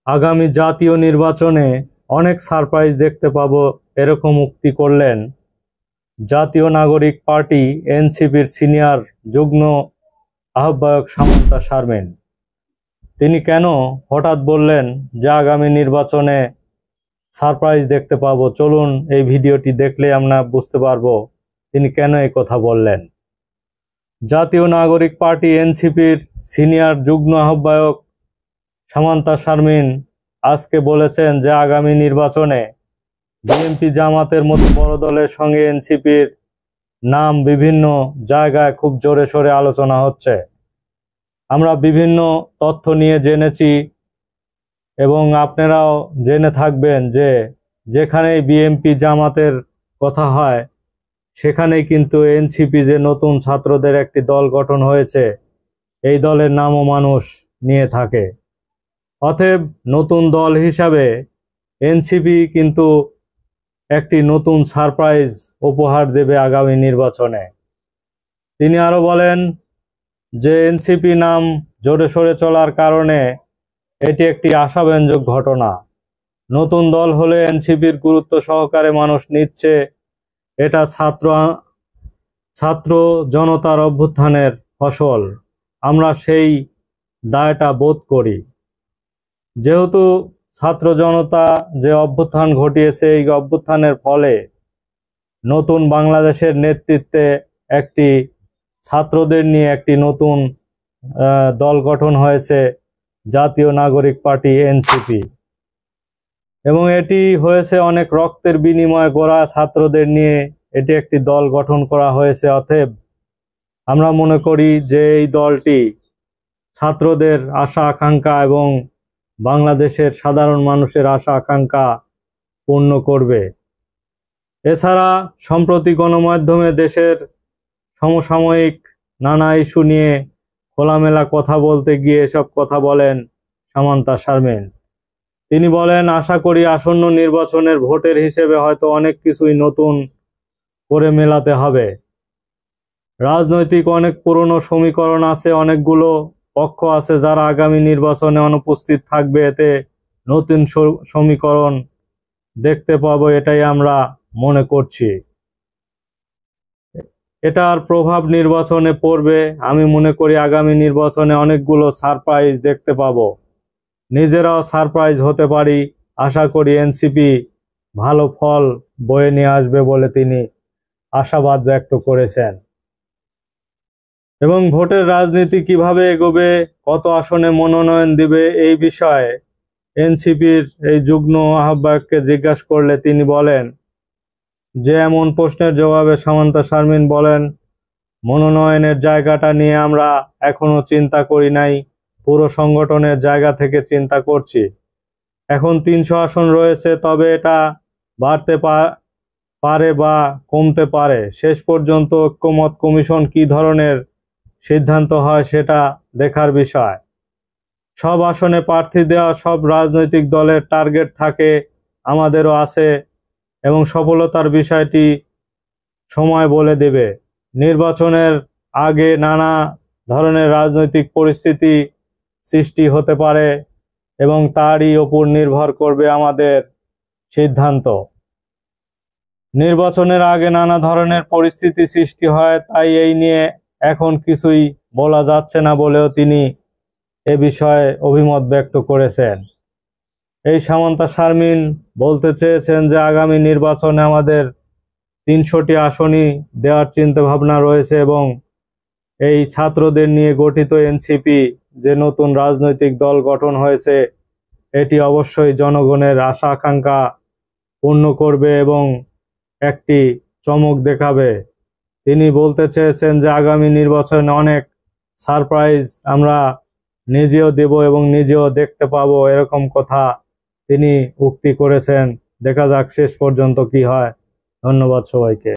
আগামী জাতীয় নির্বাচনে অনেক সারপ্রাইজ দেখতে পাবো এরকম উক্তি করলেন জাতীয় নাগরিক পার্টি এনসিপির সিনিয়র যুগ্ম আহ্বায়ক সামান্তা শারমিন। তিনি কেন হঠাৎ বললেন যে আগামী নির্বাচনে সারপ্রাইজ দেখতে পাবো? চলুন এই ভিডিওটি দেখলে আমরা বুঝতে পারবো তিনি কেন এই কথা বললেন। জাতীয় নাগরিক পার্টি এনসিপির সিনিয়র যুগ্ম আহ্বায়ক সামান্তা শারমিন আজকে বলেছেন যে আগামী নির্বাচনে বিএনপি জামাতের মতো বড় দলের সঙ্গে এনসিপির নাম বিভিন্ন জায়গায় খুব জোরে সোরে আলোচনা হচ্ছে। আমরা বিভিন্ন তথ্য নিয়ে জেনেছি এবং আপনারাও জেনে থাকবেন যে যেখানেই বিএনপি জামাতের কথা হয় সেখানেই কিন্তু এনসিপি যে নতুন ছাত্রদের একটি দল গঠন হয়েছে এই দলের নামও মানুষ নিয়ে থাকে। অতএব নতুন দল হিসাবে এনসিপি কিন্তু একটি নতুন সারপ্রাইজ উপহার দেবে আগামী নির্বাচনে। তিনি আরো বলেন যে এনসিপি নাম জোরে সোরে চলার কারণে এটি একটি আশাব্যঞ্জক ঘটনা। নতুন দল হলে এনসিপির গুরুত্ব সহকারে মানুষ নিচ্ছে, এটা ছাত্র জনতার অভ্যুত্থানের ফসল। আমরা সেই দায়টা বোধ করি। যেহেতু ছাত্র জনতা যে অভ্যুত্থান ঘটিয়েছে, এই অভ্যুত্থানের ফলে নতুন বাংলাদেশের নেতৃত্বে একটি ছাত্রদের নিয়ে একটি নতুন দল গঠন হয়েছে জাতীয় নাগরিক পার্টি এনসিপি, এবং এটি হয়েছে অনেক রক্তের বিনিময়ে গড়া ছাত্রদের নিয়ে এটি একটি দল গঠন করা হয়েছে। অতএব আমরা মনে করি যে এই দলটি ছাত্রদের আশা আকাঙ্ক্ষা এবং বাংলাদেশের সাধারণ মানুষের আশা আকাঙ্ক্ষা পূর্ণ করবে। এছাড়া সম্প্রতি গণমাধ্যমে দেশের সমসাময়িক নানা ইস্যু নিয়ে খোলামেলা কথা বলতে গিয়ে এসব কথা বলেন সামান্তা শারমিন। তিনি বলেন, আশা করি আসন্ন নির্বাচনের ভোটের হিসেবে হয়তো অনেক কিছুই নতুন করে মেলাতে হবে। রাজনৈতিক অনেক পুরনো সমীকরণ আছে, অনেকগুলো পক্ষ আছে যারা আগামী নির্বাচনে অনুপস্থিত থাকবে। এতে নতুন সমীকরণ দেখতে পাবো, এটাই আমরা মনে করছি। এটার প্রভাব নির্বাচনে পড়বে। আমি মনে করি আগামী নির্বাচনে অনেকগুলো সারপ্রাইজ দেখতে পাবো, নিজেরাও সারপ্রাইজ হতে পারি। আশা করি এনসিপি ভালো ফল বয়ে নিয়ে আসবে বলে তিনি আশাবাদ ব্যক্ত করেছেন। এবং ভোটের রাজনীতি কিভাবে এগোবে, কত আসনে মনোনয়ন দিবে, এই বিষয়ে এনসিপির এই যুগ্ম আহ্বায়ককে জিজ্ঞাসা করলে তিনি বলেন যে এমন প্রশ্নের জবাবে সামান্তা শারমিন বলেন, মনোনয়নের জায়গাটা নিয়ে আমরা এখনো চিন্তা করি নাই, পুরো সংগঠনের জায়গা থেকে চিন্তা করছি। এখন 300 আসন রয়েছে, তবে এটা বাড়তে পারে বা কমতে পারে। শেষ পর্যন্ত ঐক্যমত কমিশন কি ধরনের সিদ্ধান্ত হয় সেটা দেখার বিষয়। সব আসনে প্রার্থী দেওয়া সব রাজনৈতিক দলের টার্গেট থাকে, আমাদেরও আছে, এবং সফলতার বিষয়টি সময় বলে দেবে। নির্বাচনের আগে নানা ধরনের রাজনৈতিক পরিস্থিতি সৃষ্টি হতে পারে এবং তারই ওপর নির্ভর করবে আমাদের সিদ্ধান্ত। নির্বাচনের আগে নানা ধরনের পরিস্থিতি সৃষ্টি হয়, তাই এই নিয়ে এখন কিছুই বলা যাচ্ছে না বলেও তিনি এ বিষয়ে অভিমত ব্যক্ত করেছেন। এই সামান্তা শারমিন বলতে চেয়েছেন যে আগামী নির্বাচনে আমাদের 300টি আসনই দেওয়ার চিন্তা ভাবনা রয়েছে, এবং এই ছাত্রদের নিয়ে গঠিত এনসিপি যে নতুন রাজনৈতিক দল গঠন হয়েছে এটি অবশ্যই জনগণের আশা আকাঙ্ক্ষা পূর্ণ করবে এবং একটি চমক দেখাবে। তিনি বলতে চেয়েছেন যে আগামী নির্বাচনে অনেক সারপ্রাইজ আমরা নিজেও দেব এবং নিজেও দেখতে পাবো, এরকম কথা তিনি উক্তি করেছেন। দেখা যাক শেষ পর্যন্ত কি হয়। ধন্যবাদ সবাইকে।